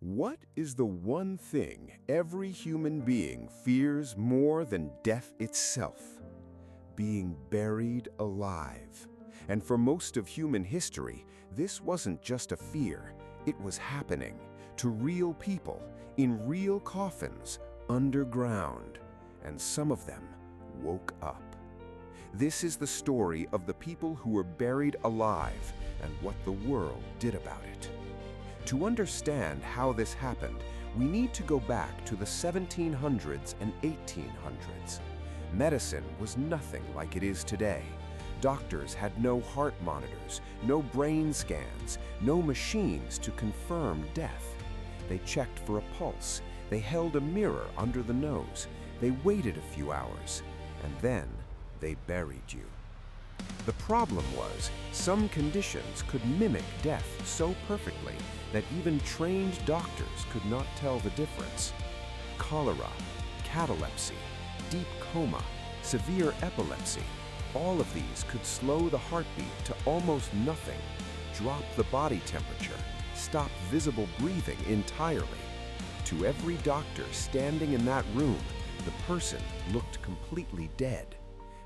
What is the one thing every human being fears more than death itself? Being buried alive. And for most of human history, this wasn't just a fear. It was happening to real people, in real coffins, underground. And some of them woke up. This is the story of the people who were buried alive and what the world did about it. To understand how this happened, we need to go back to the 1700s and 1800s. Medicine was nothing like it is today. Doctors had no heart monitors, no brain scans, no machines to confirm death. They checked for a pulse, they held a mirror under the nose, they waited a few hours, and then they buried you. The problem was, some conditions could mimic death so perfectly that even trained doctors could not tell the difference. Cholera, catalepsy, deep coma, severe epilepsy, all of these could slow the heartbeat to almost nothing, drop the body temperature, stop visible breathing entirely. To every doctor standing in that room, the person looked completely dead,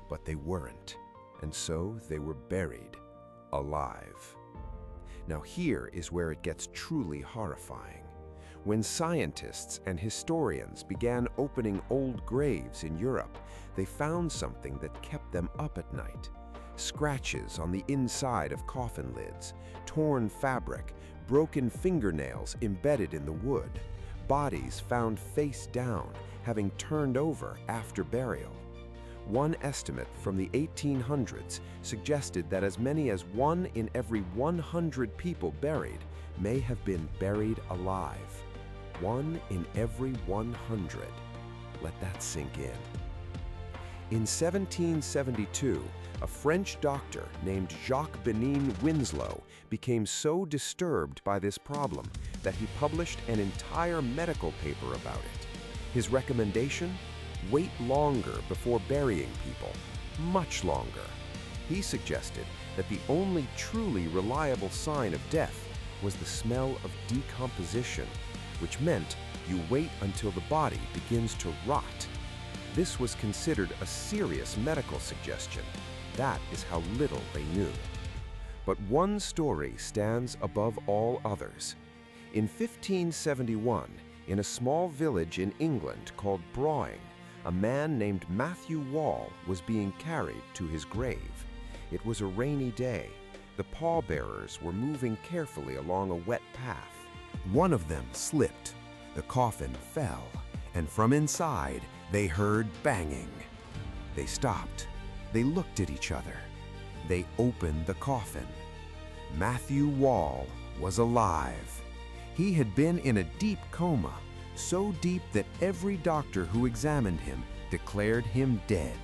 but they weren't. And so they were buried alive. Now here is where it gets truly horrifying. When scientists and historians began opening old graves in Europe, they found something that kept them up at night. Scratches on the inside of coffin lids, torn fabric, broken fingernails embedded in the wood, bodies found face down, having turned over after burial. One estimate from the 1800s suggested that as many as 1 in every 100 people buried may have been buried alive. 1 in every 100. Let that sink in. In 1772, a French doctor named Jacques-Benin Winslow became so disturbed by this problem that he published an entire medical paper about it. His recommendation? Wait longer before burying people, much longer. He suggested that the only truly reliable sign of death was the smell of decomposition, which meant you wait until the body begins to rot. This was considered a serious medical suggestion. That is how little they knew. But one story stands above all others. In 1571, in a small village in England called Broing, a man named Matthew Wall was being carried to his grave. It was a rainy day. The pallbearers were moving carefully along a wet path. One of them slipped. The coffin fell, and from inside, they heard banging. They stopped. They looked at each other. They opened the coffin. Matthew Wall was alive. He had been in a deep coma, so deep that every doctor who examined him declared him dead.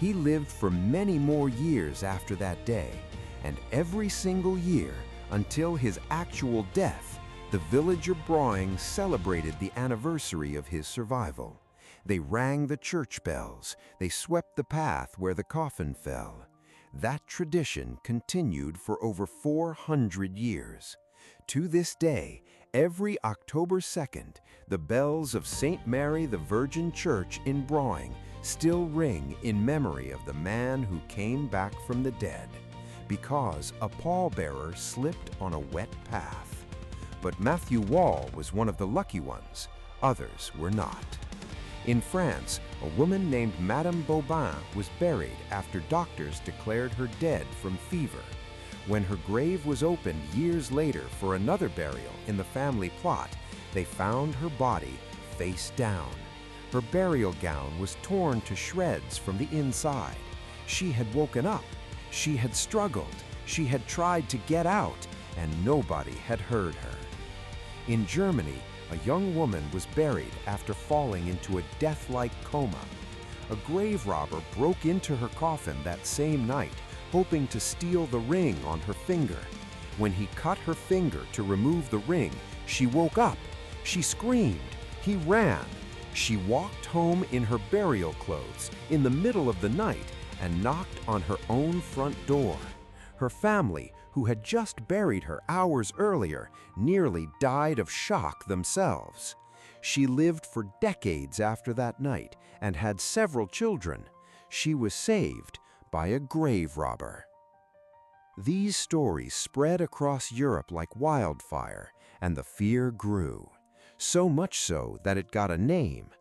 He lived for many more years after that day, and every single year, until his actual death, the village of Broing celebrated the anniversary of his survival. They rang the church bells, they swept the path where the coffin fell. That tradition continued for over 400 years. To this day, every October 2nd, the bells of St. Mary the Virgin Church in Broing still ring in memory of the man who came back from the dead, because a pallbearer slipped on a wet path. But Matthew Wall was one of the lucky ones. Others were not. In France, a woman named Madame Bobin was buried after doctors declared her dead from fever. When her grave was opened years later for another burial in the family plot, they found her body face down. Her burial gown was torn to shreds from the inside. She had woken up. She had struggled. She had tried to get out, and nobody had heard her. In Germany, a young woman was buried after falling into a death-like coma. A grave robber broke into her coffin that same night, hoping to steal the ring on her finger. When he cut her finger to remove the ring, she woke up. She screamed. He ran. She walked home in her burial clothes in the middle of the night and knocked on her own front door. Her family, who had just buried her hours earlier, nearly died of shock themselves. She lived for decades after that night and had several children. She was saved by a grave robber. These stories spread across Europe like wildfire, and the fear grew. So much so that it got a name: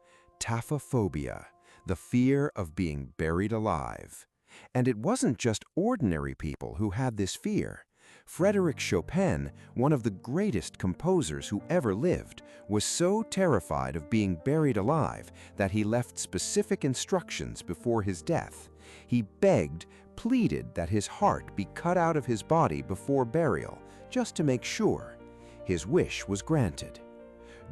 taphophobia, the fear of being buried alive. And it wasn't just ordinary people who had this fear. Frédéric Chopin, one of the greatest composers who ever lived, was so terrified of being buried alive that he left specific instructions before his death. He begged, pleaded that his heart be cut out of his body before burial, just to make sure. His wish was granted.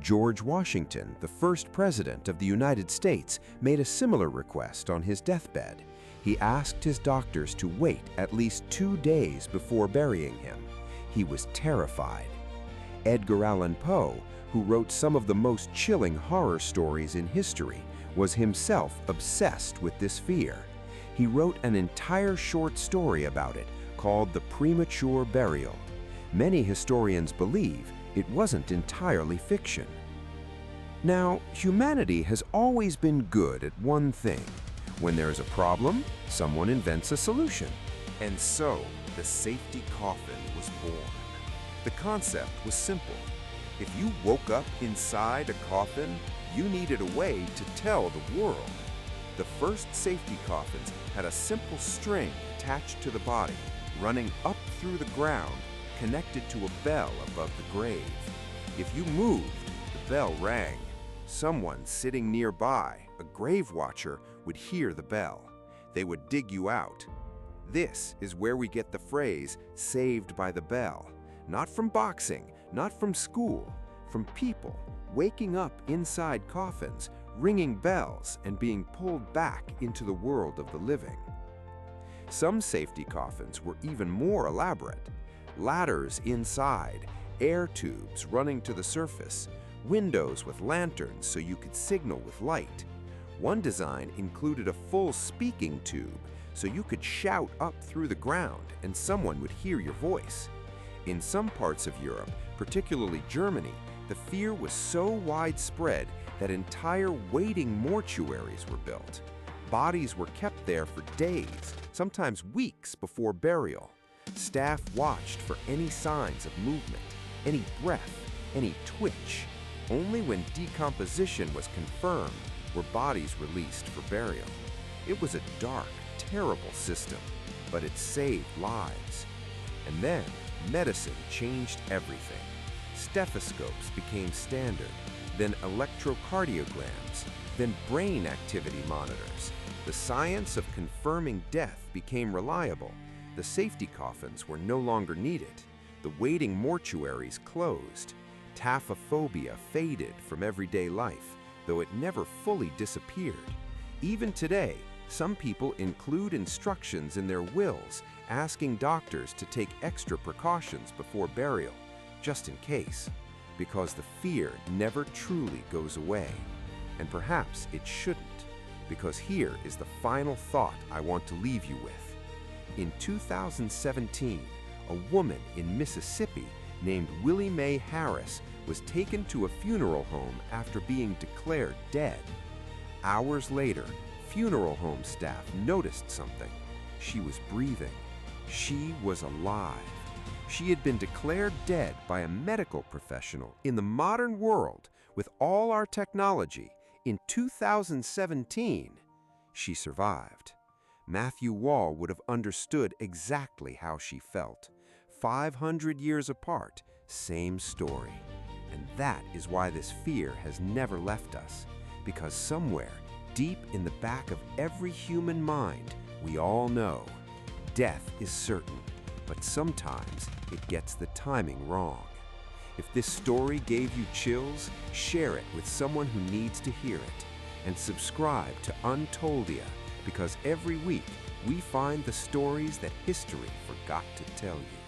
George Washington, the first president of the United States, made a similar request on his deathbed. He asked his doctors to wait at least 2 days before burying him. He was terrified. Edgar Allan Poe, who wrote some of the most chilling horror stories in history, was himself obsessed with this fear. He wrote an entire short story about it called The Premature Burial. Many historians believe it wasn't entirely fiction. Now, humanity has always been good at one thing. When there's a problem, someone invents a solution. And so, the safety coffin was born. The concept was simple. If you woke up inside a coffin, you needed a way to tell the world. The first safety coffins had a simple string attached to the body, running up through the ground, connected to a bell above the grave. If you moved, the bell rang. Someone sitting nearby, a grave watcher, would hear the bell. They would dig you out. This is where we get the phrase, "saved by the bell." Not from boxing, not from school, from people waking up inside coffins, ringing bells, and being pulled back into the world of the living. Some safety coffins were even more elaborate. Ladders inside, air tubes running to the surface, windows with lanterns so you could signal with light. One design included a full speaking tube so you could shout up through the ground and someone would hear your voice. In some parts of Europe, particularly Germany, the fear was so widespread that entire waiting mortuaries were built. Bodies were kept there for days, sometimes weeks before burial. Staff watched for any signs of movement, any breath, any twitch. Only when decomposition was confirmed were bodies released for burial. It was a dark, terrible system, but it saved lives. And then medicine changed everything. Stethoscopes became standard, then electrocardiograms, then brain activity monitors. The science of confirming death became reliable. The safety coffins were no longer needed. The waiting mortuaries closed. Taphophobia faded from everyday life, though it never fully disappeared. Even today, some people include instructions in their wills asking doctors to take extra precautions before burial, just in case, because the fear never truly goes away. And perhaps it shouldn't, because here is the final thought I want to leave you with. In 2017, a woman in Mississippi named Willie Mae Harris was taken to a funeral home after being declared dead. Hours later, funeral home staff noticed something. She was breathing. She was alive. She had been declared dead by a medical professional in the modern world with all our technology. In 2017, she survived. Matthew Wall would have understood exactly how she felt. 500 years apart, same story. And that is why this fear has never left us, because somewhere deep in the back of every human mind, we all know death is certain, but sometimes it gets the timing wrong. If this story gave you chills, share it with someone who needs to hear it. And subscribe to UNTOLDIA, because every week we find the stories that history forgot to tell you.